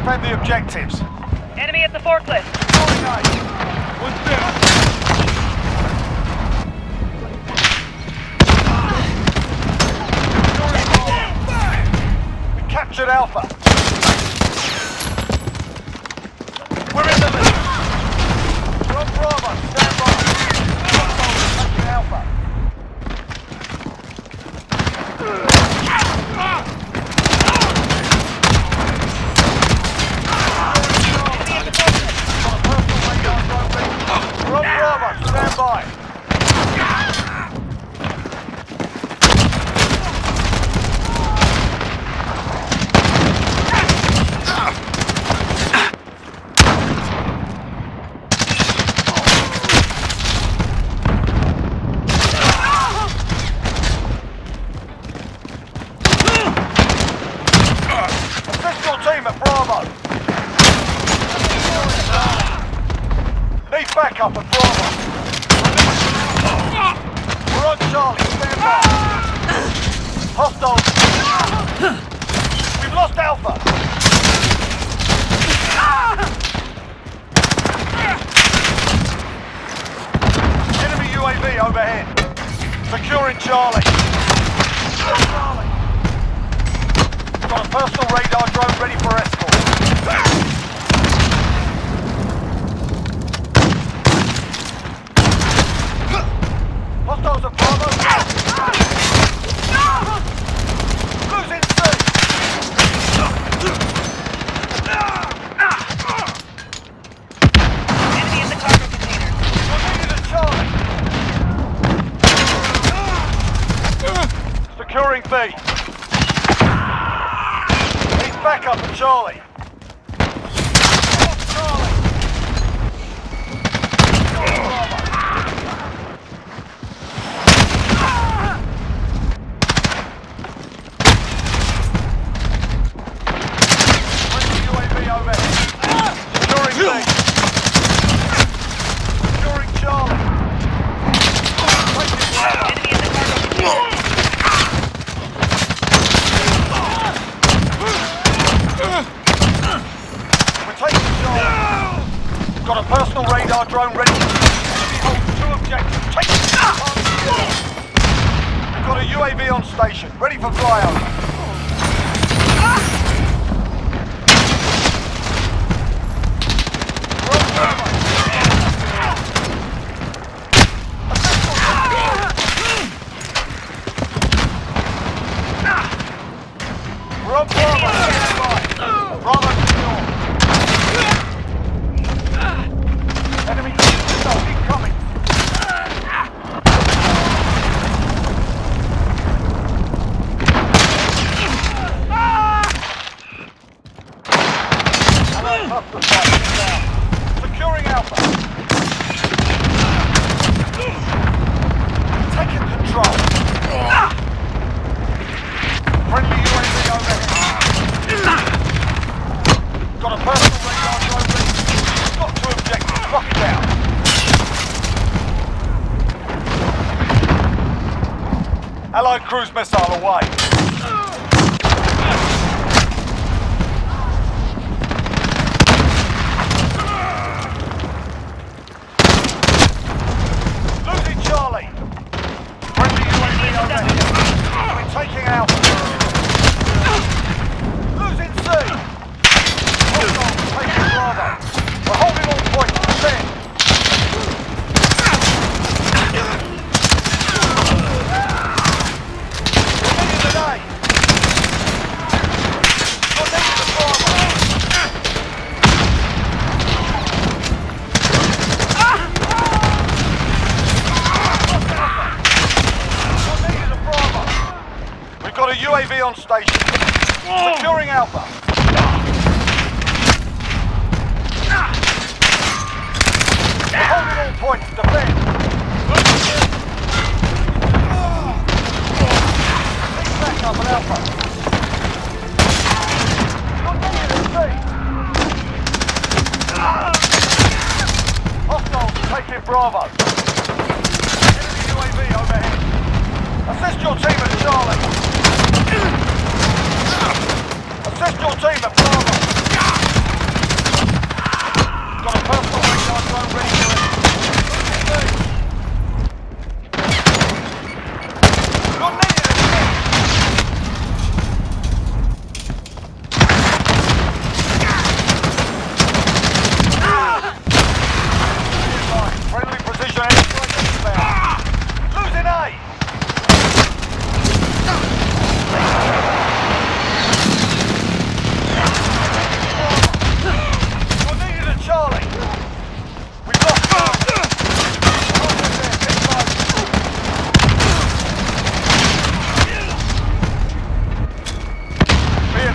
defend the objectives. Enemy at the forklift. What's this? We captured Alpha. We're in the lead. We're on Bravo. Stand by. Taking Alpha. We're on Bravo. Stand by. Team at Bravo. Need backup at Bravo. We're on Charlie. Stand by. Hostiles. We've lost Alpha. Enemy UAV overhead. Securing Charlie. Got a personal radar drone ready for escort. Hostiles at Bravo. Losing C. Enemy in the cargo container. We're needed at Charlie. Securing B. Back up at Charlie. UAV overhead. Securing B. Securing Charlie. Enemy in the cargo container. We're taking Charlie. Got a personal radar drone ready. Enemy holds 2 objectives. Take it. We've got a UAV on station, ready for flyover. We're on Bravo. We're on Bravo. Bravo secure. Enemy incoming. Securing Alpha. Taking control. Friendly UAV overhead. Got a personal radar drone ready. Got 2 objectives. Lock it down. Allied cruise missile away. Losing Charlie. Friendly UAV overhead. We're taking Alpha. Losing C. Hostiles taking Bravo. We're holding all points. Defend. We're winning today. You're needed at Bravo. You're needed at Bravo. We've got a UAV on station. Securing Alpha. We're holding all points. Defend. Take back up at Alpha. You're needed at C. Hostiles taking Bravo. Enemy UAV overhead. Assist your team at Charlie. Assist your team at Bravo.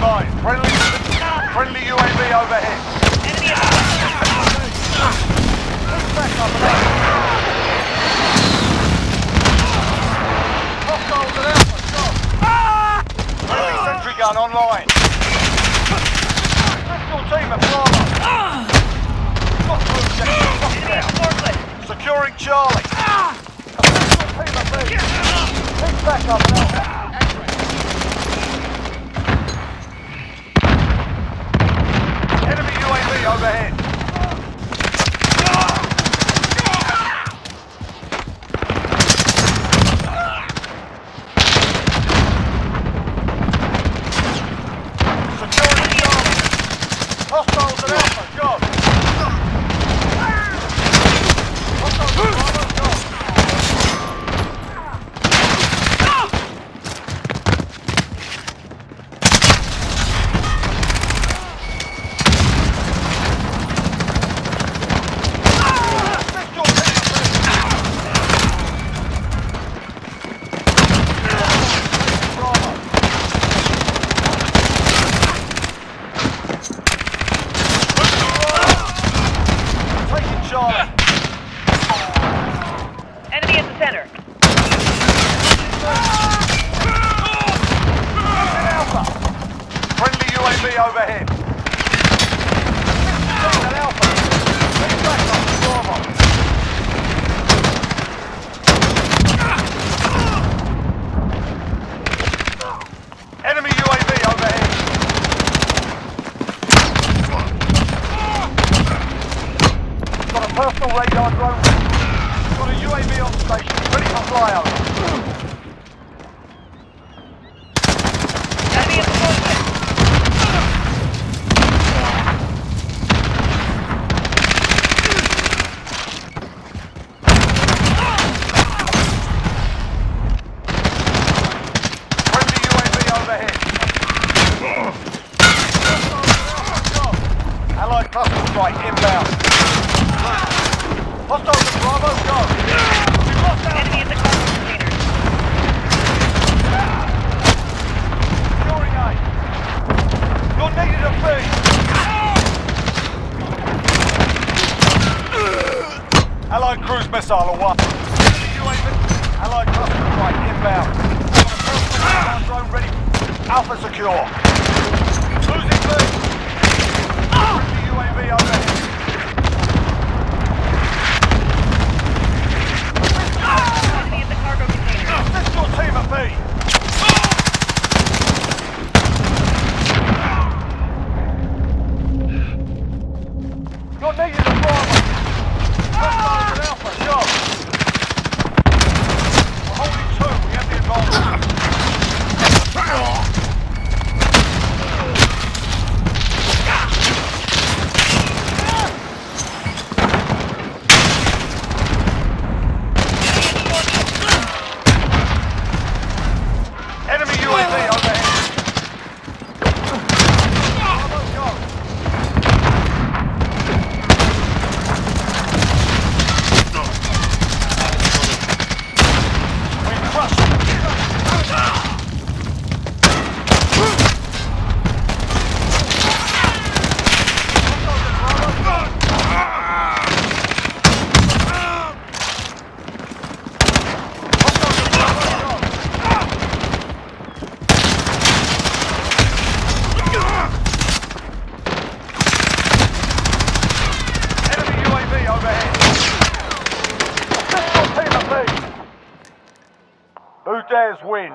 line. Friendly UAV overhead. Enemy at the Back up and out. Hostiles at Alpha, stop. Friendly sentry gun online. Pistol team at Bravo. Got to objective. Locked enemy at down. the forklift. Securing Charlie. Pistol team at B. Team back up and Alpha. Enemy UAV overhead. Securing Charlie. Hostiles at Alpha, go. Hostiles at Bravo, go. Charlie. Enemy at the center. Alpha. Friendly UAV overhead. At Alpha. Take back up to Bravo. Enemy UAV overhead. Got a personal radar drone. Got a UAV on station, ready for flyover. Enemy at the forklift. Friendly UAV overhead. Allied cluster strike inbound. Hostiles at Bravo, go. We've lost Alpha. Enemy at the cargo containers. Securing A. You're needed at B. Allied cruise missile away. Enemy UAV. Allied cluster strike inbound. Got a personal radar drone ready. Alpha secure. Losing B. Friendly UAV overhead. Enemy at the cargo containers. This your team at B. You're needed at Bravo. Hostiles at Alpha, go. We're holding two, we have the advantage. Enemy UAV overhead. Bravo, go. We crushed them. Enemy UAV overhead. Assist your team at B. Who dares wins.